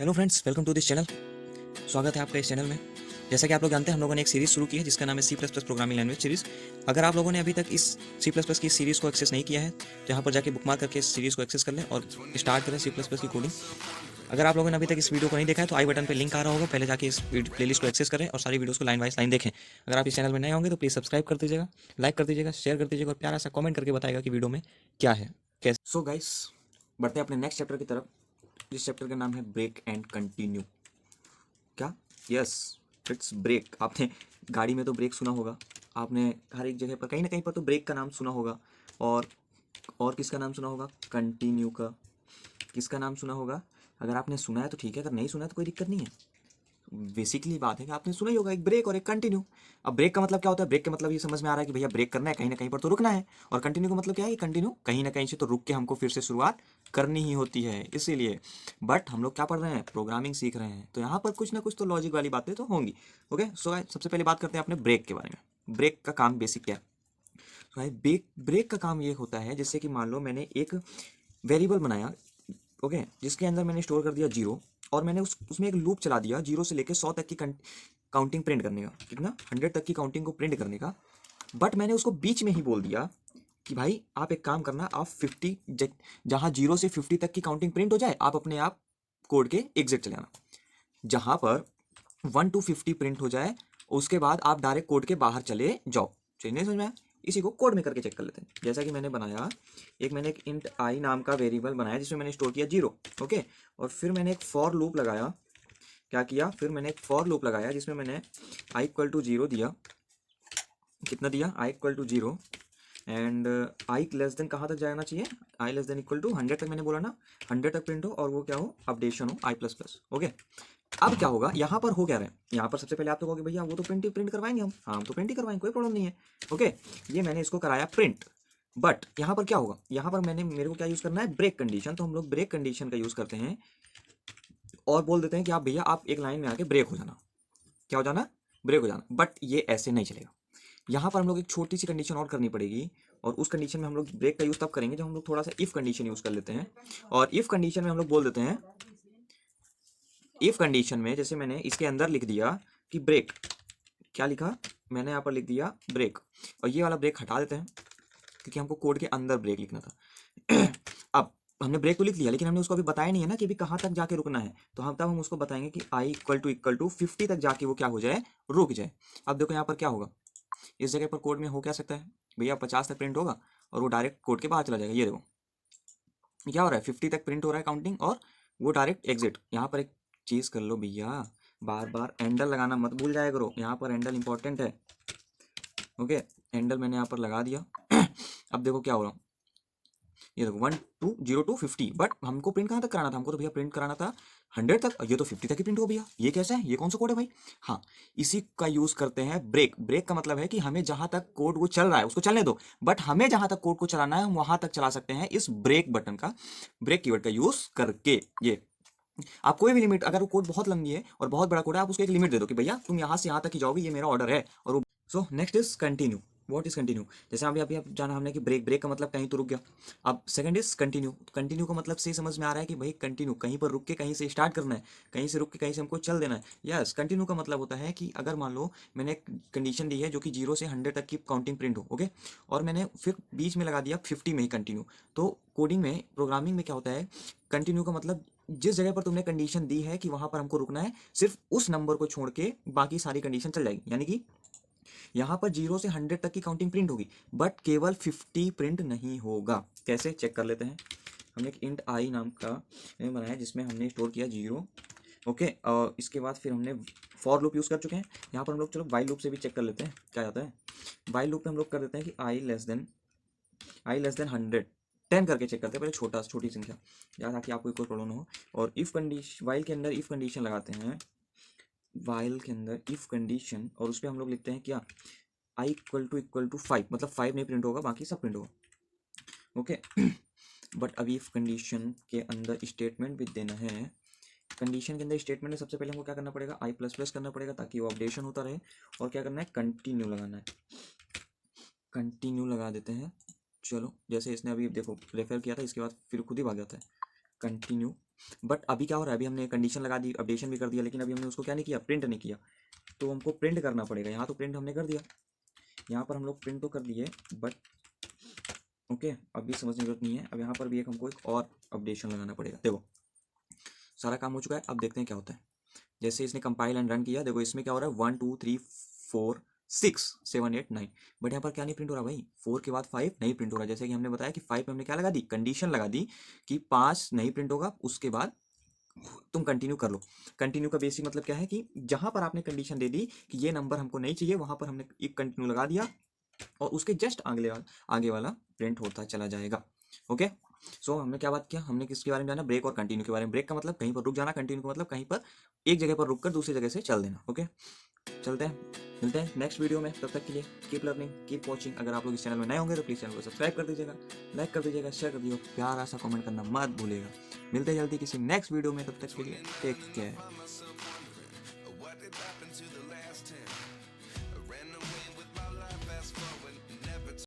Hello friends, welcome to this channel. स्वागत है आपका इस चैनल में। जैसा कि आप लोग जानते हैं, हम लोगों ने एक सीरीज़ शुरू की है जिसका नाम है C plus plus programming language series. अगर आप लोगों ने अभी तक इस सी प्लस प्लस की सीरीज़ को एक्सेस नहीं किया है तो यहाँ पर जाके बुकमार्क करके इस सीरीज़ को एक्सेस कर लें और स्टार्ट करें सी प्लस प्लस की कोडिंग। अगर आप लोगों ने अभी तक इस वीडियो को नहीं देखा है तो आई बटन पर लिंक आ रहा होगा, पहले जाके इस प्लेलिस्ट को एक्सेस करें और सारी वीडियोस को लाइन वाइज लाइन देखें। अगर आप इस चैनल में नए होंगे तो प्लीज़ सब्सक्राइब कर दीजिएगा, लाइक कर दीजिएगा, शेयर कर दीजिएगा और प्यारा सा कमेंट करके बताएगा कि वीडियो में क्या है कैसे। सो गाइस, बढ़ते हैं अपने नेक्स्ट चैप्टर की तरफ। इस चैप्टर का नाम है ब्रेक एंड कंटिन्यू। क्या? Yes, it's break. आपने गाड़ी में तो ब्रेक सुना होगा, आपने हर एक जगह पर कहीं ना कहीं पर तो ब्रेक का नाम सुना होगा। और और किसका नाम सुना होगा? कंटिन्यू का। किसका नाम सुना होगा? अगर आपने सुना है तो ठीक है, अगर नहीं सुना है तो कोई दिक्कत नहीं है। बेसिकली बात है कि आपने सुना ही होगा, एक ब्रेक और एक कंटिन्यू। अब ब्रेक का मतलब क्या होता है? ब्रेक का मतलब ये समझ में आ रहा है कि भैया ब्रेक करना है, कहीं ना कहीं पर तो रुकना है। और कंटिन्यू का मतलब क्या है? कंटिन्यू कहीं ना कहीं से तो रुक के हमको फिर से शुरुआत करनी ही होती है, इसीलिए। बट हम लोग क्या पढ़ रहे हैं? प्रोग्रामिंग सीख रहे हैं, तो यहाँ पर कुछ ना कुछ तो लॉजिक वाली बातें तो होंगी। ओके, सो सबसे पहले बात करते हैं अपने ब्रेक के बारे में। ब्रेक का काम बेसिक क्या है? तो भाई ब्रेक का काम ये होता है, जैसे कि मान लो मैंने एक वेरिएबल बनाया, ओके, जिसके अंदर मैंने स्टोर कर दिया जीरो, और मैंने उसमें एक लूप चला दिया जीरो से लेकर 100 तक की काउंटिंग प्रिंट करने का। कितना? 100 तक की काउंटिंग को प्रिंट करने का। बट मैंने उसको बीच में ही बोल दिया कि भाई आप एक काम करना, आप 50 जहां जीरो से 50 तक की काउंटिंग प्रिंट हो जाए, आप अपने आप कोड के एग्जिट चले आना। जहां पर 1 to 50 प्रिंट हो जाए, उसके बाद आप डायरेक्ट कोड के बाहर चले जाओ। चलिए, नहीं समझ में आया? इसी को कोड में करके चेक कर लेते हैं। जैसा कि मैंने एक इंट आई नाम का वेरिएबल बनाया जिसमें मैंने स्टोर किया जीरो। ओके, और फिर मैंने एक फॉर लूप लगाया। क्या किया? फिर मैंने एक फॉर लूप लगाया जिसमें मैंने आई इक्वल टू जीरो दिया। कितना दिया? I equal to zero. And I less than कहाँ तक जाना चाहिए? I less than equal to 100 तक। मैंने बोला ना, 100 तक प्रिंट हो और वो क्या हो? अपडेशन हो आई प्लस प्लस। ओके, अब क्या होगा? यहाँ पर हो क्या रहा है? यहाँ पर सबसे पहले आप तो कहोगे भैया वो तो प्रिंट करवाएंगे हम। हाँ, हम तो प्रिंट ही करवाएंगे, कोई प्रॉब्लम नहीं है। ओके, ये मैंने इसको कराया प्रिंट। बट यहाँ पर क्या होगा? यहाँ पर मेरे को क्या यूज करना है? Break condition. तो हम लोग ब्रेक कंडीशन का यूज करते हैं और बोल देते हैं कि आप भैया आप एक लाइन में आके ब्रेक हो जाना। क्या हो जाना? ब्रेक हो जाना। बट ये ऐसे नहीं चलेगा। यहाँ पर हम लोग एक छोटी सी कंडीशन और करनी पड़ेगी, और उस कंडीशन में हम लोग ब्रेक का यूज तब करेंगे जब हम लोग थोड़ा सा इफ कंडीशन यूज कर लेते हैं। और इफ कंडीशन में हम लोग बोल देते हैं, इफ कंडीशन में जैसे मैंने इसके अंदर लिख दिया कि ब्रेक। क्या लिखा? मैंने यहाँ पर लिख दिया ब्रेक, और ये वाला ब्रेक हटा देते हैं क्योंकि हमको कोड के अंदर ब्रेक लिखना था। अब हमने ब्रेक तो लिख लिया, लेकिन हमने उसको अभी बताया नहीं है ना कि अभी कहाँ तक जाके रुकना है। तो हम उसको बताएंगे कि आई इक्वल टू 50 तक जाके वो क्या हो जाए? रुक जाए। अब देखो यहाँ पर क्या होगा? इस जगह पर कोड में हो क्या सकता है? भैया 50 तक प्रिंट होगा और वो डायरेक्ट कोड के बाहर चला जाएगा। ये देखो क्या हो रहा है? 50 तक प्रिंट हो रहा है काउंटिंग, और वो डायरेक्ट एग्जिट। यहाँ पर एक चीज कर लो भैया, बार बार एंडल लगाना मत भूल जाया करो। यहाँ पर एंडल इंपॉर्टेंट है। ओके, एंडल मैंने यहाँ पर लगा दिया। अब देखो क्या हो रहा, ये देखो 1 to 0 to 50। बट हमको प्रिंट कहाँ तक कराना था? हमको तो भैया प्रिंट कराना था 100 तक, और ये तो 50 तक ही प्रिंट हो भैया। ये कैसा है? ये कौन सा कोड है भाई? हाँ, इसी का यूज करते हैं ब्रेक। ब्रेक का मतलब है कि हमें जहां तक कोड वो चल रहा है उसको चलने दो, बट हमें जहां तक कोड को चलाना है हम वहां तक चला सकते हैं इस ब्रेक बटन का, ब्रेक कीवर्ड का यूज करके। ये आप कोई भी लिमिट, अगर वो कोड बहुत लंबी है और बहुत बड़ा कोड है, आप उसको एक लिमिट दे दो कि भैया तुम यहाँ से यहाँ तक ही जाओगे, ये मेरा ऑर्डर है। और वो so next is continue. What is continue? जैसे अभी अभी आप जाना हमने कि ब्रेक, ब्रेक का मतलब कहीं तो रुक गया। अब सेकंड इज कंटिन्यू। कंटिन्यू का मतलब से ही समझ में आ रहा है कि भाई कंटिन्यू कहीं पर रुक के कहीं से स्टार्ट करना है, कहीं से रुक के कहीं से हमको चल देना है। यस, कंटिन्यू का मतलब होता है कि अगर मान लो मैंने एक कंडीशन दी है जो कि 0 से 100 तक की काउंटिंग प्रिंट हो। ओके, और मैंने फिर बीच में लगा दिया 50 में ही कंटिन्यू। तो कोडिंग में, प्रोग्रामिंग में क्या होता है? कंटिन्यू का मतलब जिस जगह पर तुमने कंडीशन दी है कि वहां पर हमको रुकना है, सिर्फ उस नंबर को छोड़ के बाकी सारी कंडीशन चल जाएगी। यानी कि यहाँ पर 0 से 100 तक की काउंटिंग प्रिंट होगी, बट केवल 50 प्रिंट नहीं होगा। कैसे? चेक कर लेते हैं। हमने एक इंट आई नाम का बनाया जिसमें हमने स्टोर किया जीरो। ओके, और इसके बाद फिर हमने फॉर लूप यूज़ कर चुके हैं। यहाँ पर हम लोग चलो वाइल लूप से भी चेक कर लेते हैं क्या जाता है। वाइल लूप में हम लोग कर देते हैं कि आई लेस देन 100, 10 करके चेक करते हैं, पहले छोटी संख्या, या ताकि आपको कोई प्रॉब्लम ना हो। और इफ कंडीशन, वाइल के अंदर इफ कंडीशन लगाते हैं, वाइल के अंदर इफ कंडीशन, और उस पर हम लोग लिखते हैं क्या? आई इक्वल टू 5, मतलब 5 नहीं प्रिंट होगा, बाकी सब प्रिंट होगा। ओके, बट अभी इफ कंडीशन के अंदर स्टेटमेंट भी देना है। कंडीशन के अंदर स्टेटमेंट में सबसे पहले हमको क्या करना पड़ेगा? आई प्लस प्लस करना पड़ेगा ताकि वो अपडेशन होता रहे। और क्या करना है? कंटिन्यू लगाना है। कंटिन्यू लगा देते हैं। चलो, जैसे इसने अभी देखो रेफर किया था, इसके बाद फिर खुद ही भाग जाता है। कंटिन्यू बट अभी क्या हो रहा है, अभी हमने कंडीशन लगा दी, अपडेशन भी कर दिया, लेकिन अभी हमने उसको क्या नहीं किया, प्रिंट नहीं किया। तो हमको प्रिंट करना पड़ेगा। यहाँ तो प्रिंट हमने कर दिया, यहाँ पर हम लोग प्रिंट तो कर दिए, बट ओके अभी समझने की जरूरत नहीं है। अब यहाँ पर भी एक हमको एक और अपडेशन लगाना पड़ेगा। देखो सारा काम हो चुका है, अब देखते हैं क्या होता है। जैसे इसने कंपाइल एंड रन किया, देखो इसमें क्या हो रहा है, 1 2 3 4 6 7 8 9, बट यहाँ पर क्या नहीं प्रिंट हो रहा भाई, 4 के बाद 5 नहीं प्रिंट हो रहा। जैसे कि हमने बताया कि 5 पे हमने क्या लगा दी, कंडीशन लगा दी कि 5 नहीं प्रिंट होगा, उसके बाद तुम कंटिन्यू कर लो। कंटिन्यू का बेसिक मतलब क्या है कि जहां पर आपने कंडीशन दे दी कि ये नंबर हमको नहीं चाहिए, वहां पर हमने एक कंटिन्यू लगा दिया और उसके जस्ट आगे वाला प्रिंट होता चला जाएगा। ओके सो हमने क्या बात किया, हमने किसके बारे में जाना, ब्रेक और कंटिन्यू के बारे में। ब्रेक का मतलब कहीं पर रुक जाना, कंटिन्यू का मतलब कहीं पर एक जगह पर रुक कर दूसरी जगह से चल देना। ओके चलते हैं, मिलते हैं नेक्स्ट वीडियो में। तब तक के लिए कीप लर्निंग, कीप वॉचिंग। अगर आप लोग इस चैनल में नए होंगे तो प्लीज़ चैनल को सब्सक्राइब कर दीजिएगा, लाइक कर दीजिएगा, शेयर कर दीजिएगा, प्यारा सा कमेंट करना मत भूलिएगा। मिलते हैं जल्दी किसी नेक्स्ट वीडियो में, तब तक के लिए टेक केयर।